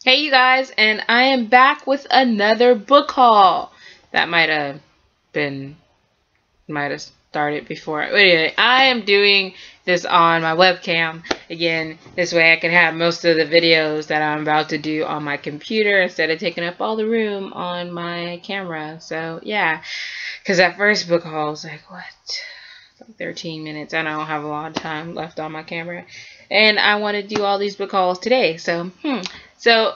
Hey you guys, and I am back with another book haul. That might have started before. But anyway, I am doing this on my webcam. Again, this way I can have most of the videos that I'm about to do on my computer instead of taking up all the room on my camera. So yeah, because that first book haul was like, what? Like 13 minutes. I don't have a lot of time left on my camera. And I want to do all these book hauls today. So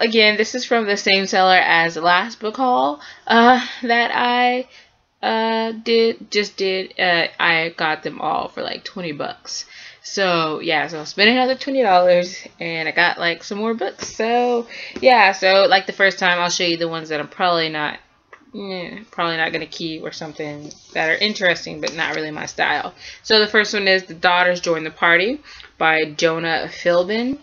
again, this is from the same seller as the last book haul that I did. I got them all for like 20 bucks. So yeah, so I spent another $20 and I got like some more books. So yeah, so like the first time I'll show you the ones that I'm probably not gonna keep, or something that are interesting but not really my style. So the first one is The Daughters Join the Party by Jonah Philbin.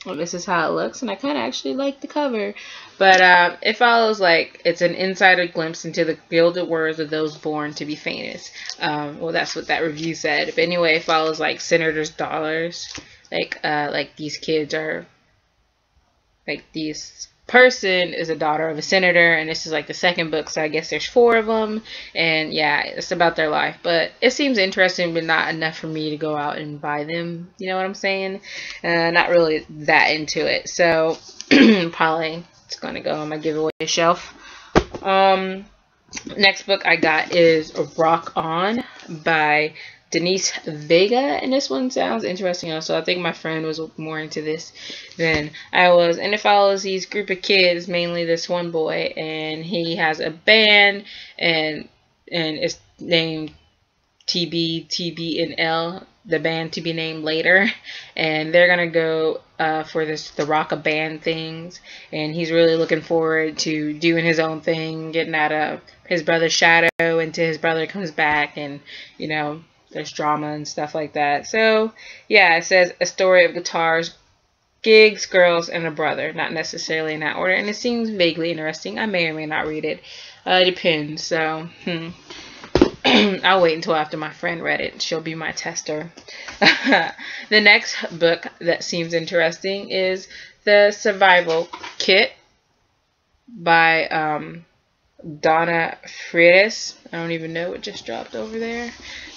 Well, this is how it looks, and I kind of actually like the cover. But it follows like it's an insider glimpse into the gilded words of those born to be famous. Well, that's what that review said. But anyway, it follows like senators' daughters. Like these kids are like these person is a daughter of a senator, and this is like the second book, so I guess there's 4 of them, and yeah, it's about their life. But it seems interesting, but not enough for me to go out and buy them, you know what I'm saying? Not really that into it, so probably it's gonna go on my giveaway shelf. Next book I got is Rock On by Denise Vega, and this one sounds interesting also. I think my friend was more into this than I was, and it follows these group of kids, mainly this one boy, and he has a band, and it's named TBNL, the band to be named later, and they're gonna go for the rock a band things, and he's really looking forward to doing his own thing, getting out of his brother's shadow until his brother comes back, and you know, there's drama and stuff like that. So yeah, it says a story of guitars, gigs, girls, and a brother. Not necessarily in that order, and it seems vaguely interesting. I may or may not read it. It depends. So I'll wait until after my friend read it. She'll be my tester. The next book that seems interesting is The Survival Kit by Donna Freitas. I don't even know what just dropped over there.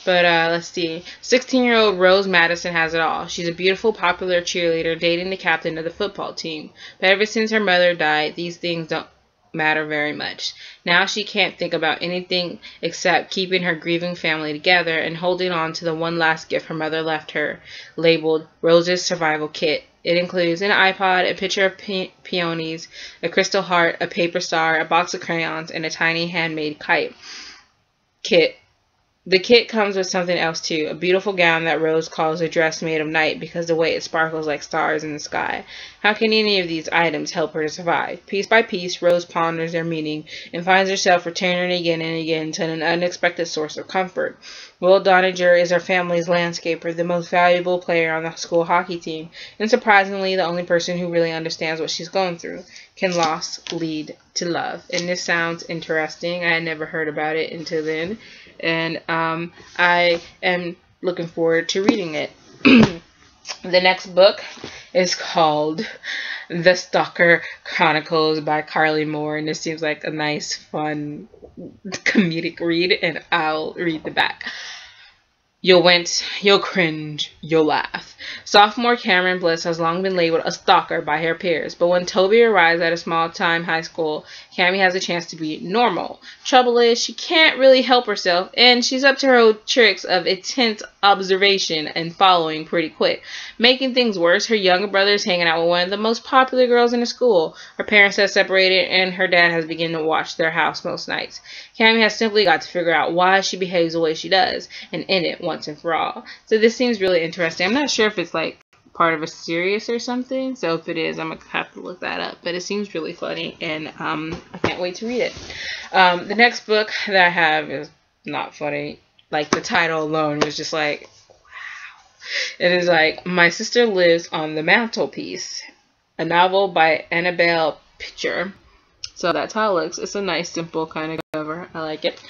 But let's see. 16-year-old Rose Madison has it all. She's a beautiful, popular cheerleader dating the captain of the football team. But ever since her mother died, these things don't matter very much. Now she can't think about anything except keeping her grieving family together and holding on to the one last gift her mother left her, labeled Rose's Survival Kit. It includes an iPod, a picture of peonies, a crystal heart, a paper star, a box of crayons, and a tiny handmade kit. The kit comes with something else too, a beautiful gown that Rose calls a dress made of night because the way it sparkles like stars in the sky. How can any of these items help her to survive? Piece by piece, Rose ponders their meaning and finds herself returning again and again to an unexpected source of comfort. Will Doninger is her family's landscaper, the most valuable player on the school hockey team, and surprisingly the only person who really understands what she's going through. Can loss lead to love? And this sounds interesting. I had never heard about it until then. And I am looking forward to reading it. The next book is called The Stalker Chronicles by Carly Moore, and this seems like a nice, fun, comedic read, and I'll read the back. You'll wince, you'll cringe, you'll laugh. Sophomore Cameron Bliss has long been labeled a stalker by her peers, but when Toby arrives at a small-time high school, Cammy has a chance to be normal. Trouble is, she can't really help herself, and she's up to her old tricks of intense observation and following pretty quick. Making things worse, her younger brother is hanging out with one of the most popular girls in the school. Her parents have separated, and her dad has begun to watch their house most nights. Cammy has simply got to figure out why she behaves the way she does, and end it once and for all. So this seems really interesting. I'm not sure if it's like part of a series or something, so if it is, I'm gonna have to look that up, but it seems really funny, and I can't wait to read it. The next book that I have is not funny. Like, the title alone was just like, wow. It is like My Sister Lives on the Mantelpiece, a novel by Annabelle Pitcher. So that's how it looks. It's a nice, simple kind of cover. I like it.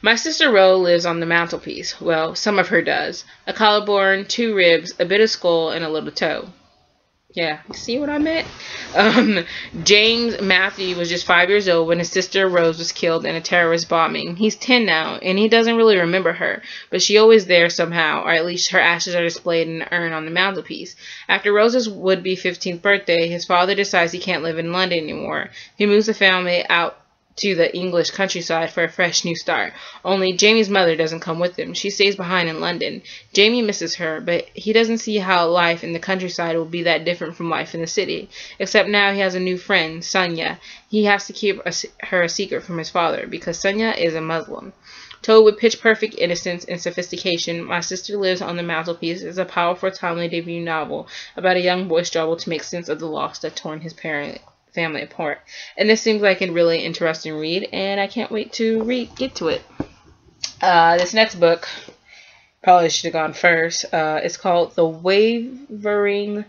My sister Ro lives on the mantelpiece. Well, some of her does. A collarbone, 2 ribs, a bit of skull, and a little toe. Yeah, see what I meant? James Matthew was just 5 years old when his sister Rose was killed in a terrorist bombing. He's 10 now, and he doesn't really remember her, but she's always there somehow, or at least her ashes are displayed in an urn on the mantelpiece. After Rose's would-be 15th birthday, his father decides he can't live in London anymore. He moves the family out to the English countryside for a fresh new start. Only Jamie's mother doesn't come with him. She stays behind in London. Jamie misses her, but he doesn't see how life in the countryside will be that different from life in the city. Except now he has a new friend, Sonia. He has to keep her a secret from his father, because Sonia is a Muslim. Told with pitch-perfect innocence and sophistication, My Sister Lives on the Mantelpiece is a powerful, timely debut novel about a young boy's struggle to make sense of the loss that torn his family apart. And this seems like a really interesting read, and I can't wait to get to it. This next book probably should have gone first. It's called The Wavering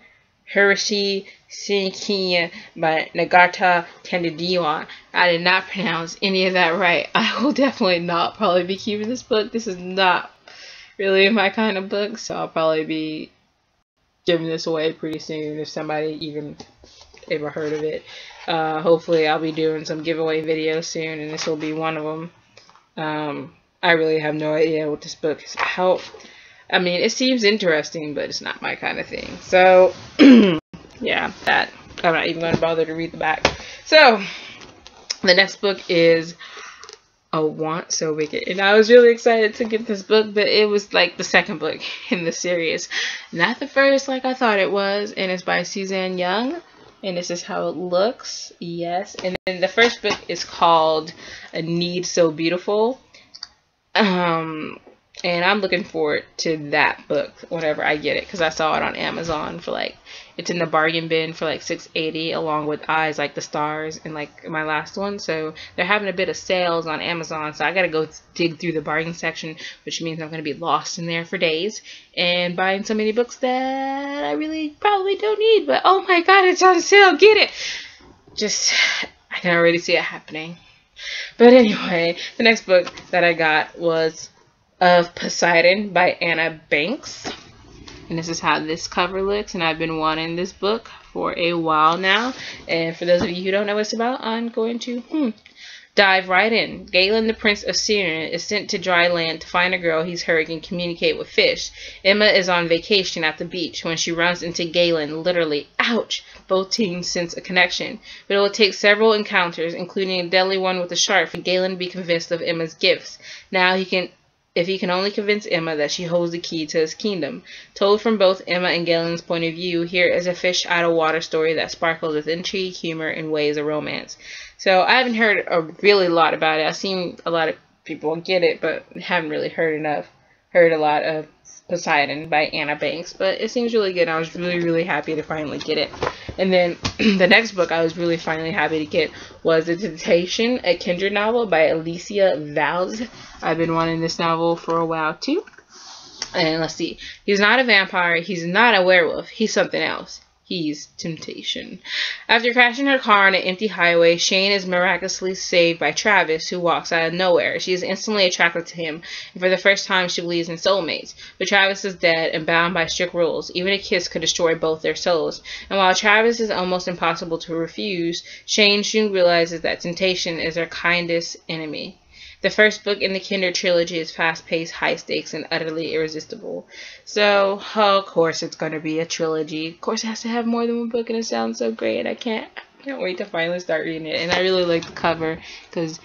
Hershey by Nagata Tendidiwa. I did not pronounce any of that right. I will definitely not probably be keeping this book. This is not really my kind of book, so I'll probably be giving this away pretty soon if somebody even ever heard of it. Hopefully I'll be doing some giveaway videos soon, and this will be one of them. I really have no idea what this book is about. I mean, it seems interesting, but it's not my kind of thing. So, yeah, that. I'm not even going to bother to read the back. So, the next book is A Want So Wicked. And I was really excited to get this book, but it was like the second book in the series. Not the first like I thought it was. And it's by Suzanne Young. And this is how it looks. Yes. And then the first book is called A Need So Beautiful. And I'm looking forward to that book whenever I get it, because I saw it on Amazon for like, it's in the bargain bin for like $6.80 along with Eyes Like the Stars and like my last one. So they're having a bit of sales on Amazon, so I gotta go dig through the bargain section, which means I'm gonna be lost in there for days and buying so many books that I really probably don't need. But oh my god, it's on sale, get it! Just, I can already see it happening. But anyway, the next book that I got was Of Poseidon by Anna Banks. And this is how this cover looks, and I've been wanting this book for a while now. And for those of you who don't know what it's about, I'm going to dive right in. Galen, the prince of Syria, is sent to dry land to find a girl he's heard can communicate with fish. Emma is on vacation at the beach when she runs into Galen, literally, ouch! Both teams sense a connection, but it will take several encounters, including a deadly one with a shark, for Galen to be convinced of Emma's gifts. Now if he can only convince Emma that she holds the key to his kingdom. Told from both Emma and Galen's point of view, here is a fish out of water story that sparkles with intrigue, humor, and waves of romance. So I haven't heard a really lot about it. I've seen a lot of people get it, but haven't really heard a lot of Poseidon by Anna Banks. But it seems really good. I was really, really happy to finally get it. And then the next book I was really finally happy to get was The Temptation, a Kindred novel by Alicia Vals. I've been wanting this novel for a while too. And let's see. He's not a vampire. He's not a werewolf. He's something else. He's temptation. After crashing her car on an empty highway, Shane is miraculously saved by Travis, who walks out of nowhere. She is instantly attracted to him, and for the first time she believes in soulmates. But Travis is dead and bound by strict rules. Even a kiss could destroy both their souls. And while Travis is almost impossible to refuse, Shane soon realizes that temptation is her kindest enemy. The first book in the Kindred trilogy is fast-paced, high-stakes, and utterly irresistible. So, of course, it's going to be a trilogy. Of course, it has to have more than one book, and it sounds so great. I can't wait to finally start reading it. And I really like the cover, because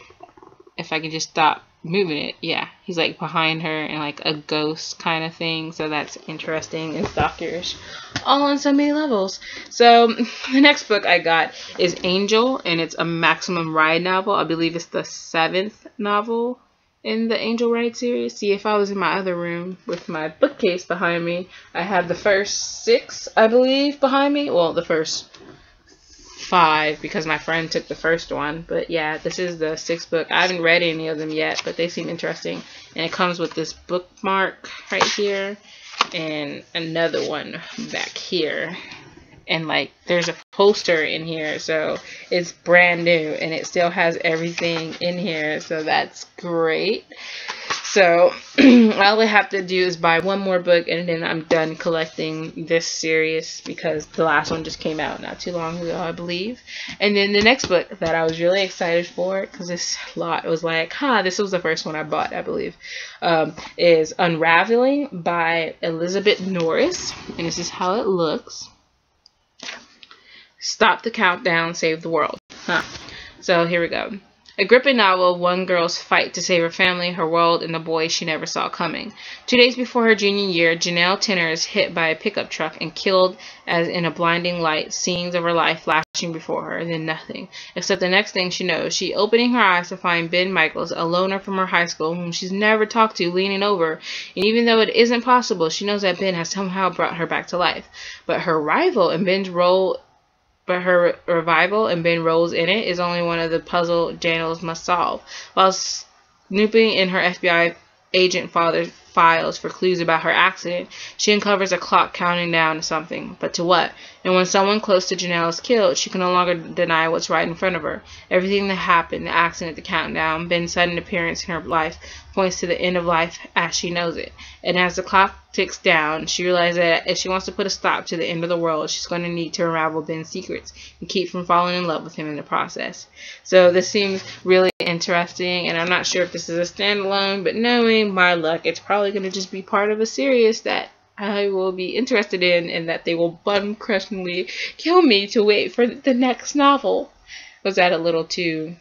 if I can just stop moving it, yeah, he's like behind her and like a ghost kind of thing. So that's interesting and stalkerish, all on so many levels. So the next book I got is Angel, and it's a Maximum Ride novel. I believe it's the 7th novel in the Angel Ride series. See, if I was in my other room with my bookcase behind me, I have the first 6, I believe, behind me. Well, the first 5, because my friend took the first one. But yeah, this is the 6th book. I haven't read any of them yet, but they seem interesting. And it comes with this bookmark right here and another one back here. And like there's a poster in here, so it's brand new and it still has everything in here, so that's great. So all I have to do is buy one more book, and then I'm done collecting this series, because the last one just came out not too long ago, I believe. And then the next book that I was really excited for, because this lot was like, this was the first one I bought, I believe, is Unraveling by Elizabeth Norris. And this is how it looks. Stop the countdown, save the world. So here we go. A gripping novel of one girl's fight to save her family, her world, and the boy she never saw coming. 2 days before her junior year, Janelle Tenner is hit by a pickup truck and killed as in a blinding light, scenes of her life flashing before her, and then nothing. Except the next thing she knows, she opening her eyes to find Ben Michaels, a loner from her high school whom she's never talked to, leaning over. And even though it isn't possible, she knows that Ben has somehow brought her back to life. But her revival and Ben rolls in it is only one of the puzzle Janelle must solve. While snooping in her FBI agent father's files for clues about her accident, she uncovers a clock counting down to something. But to what? And when someone close to Janelle is killed, she can no longer deny what's right in front of her. Everything that happened, the accident, the countdown, Ben's sudden appearance in her life, points to the end of life as she knows it. And as the clock ticks down, she realizes that if she wants to put a stop to the end of the world, she's going to need to unravel Ben's secrets and keep from falling in love with him in the process. So this seems really interesting, and I'm not sure if this is a standalone, but knowing my luck, it's probably going to just be part of a series that I will be interested in, and that they will bum-crushingly kill me to wait for the next novel. Was that a little too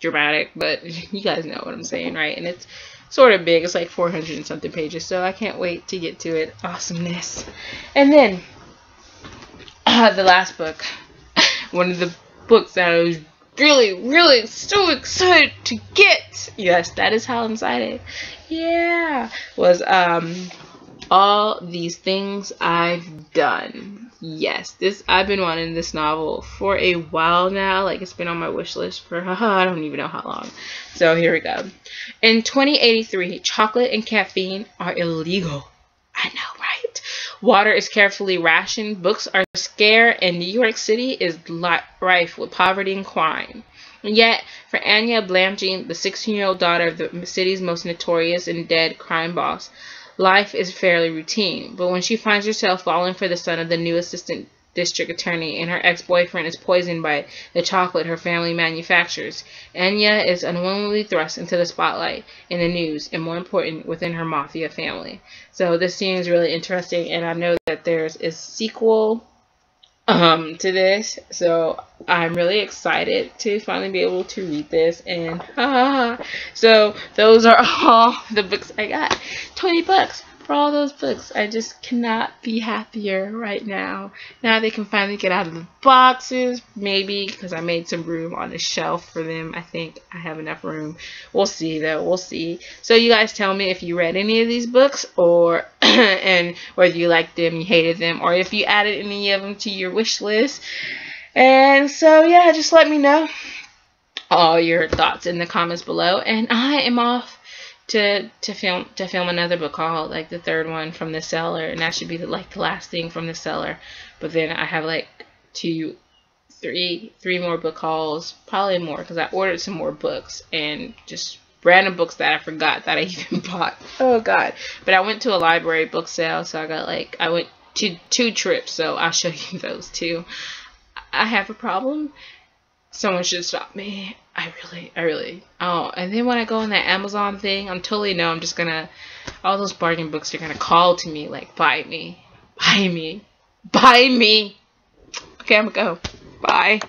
dramatic? But you guys know what I'm saying, right? And it's sort of big. It's like 400 and something pages, so I can't wait to get to it. Awesomeness. And then the last book, one of the books that I was really so excited to get, yes, that is how excited, yeah, was All These Things I've Done. Yes, I've been wanting this novel for a while now. Like, it's been on my wish list for I don't even know how long. So here we go. In 2083, chocolate and caffeine are illegal. I know, right? Water is carefully rationed, books are scarce, and New York City is rife with poverty and crime. And yet, for Anya Blanchine, the 16-year-old daughter of the city's most notorious and dead crime boss, life is fairly routine. But when she finds herself falling for the son of the new assistant district attorney and her ex-boyfriend is poisoned by the chocolate her family manufactures, Anya is unwillingly thrust into the spotlight, in the news, and more important, within her mafia family. So this seems really interesting, and I know that there's a sequel to this, so I'm really excited to finally be able to read this. And so those are all the books I got. 20 bucks for all those books. I just cannot be happier right now. Now they can finally get out of the boxes, maybe, because I made some room on the shelf for them. I think I have enough room. We'll see, though. We'll see. So you guys tell me if you read any of these books, or and whether you liked them, you hated them, or if you added any of them to your wish list. And so yeah, just let me know all your thoughts in the comments below. And I am off to film another book haul, like the third one from the seller, and that should be the last thing from the seller. But then I have like three more book hauls, probably more, because I ordered some more books and just random books that I forgot that I even bought. Oh god. But I went to a library book sale, so I went to 2 trips, so I'll show you those too. I have a problem. Someone should stop me. I really. Oh, and then when I go on that Amazon thing, I'm just gonna, all those bargain books are gonna call to me like, buy me. Okay, I'm gonna go. Bye.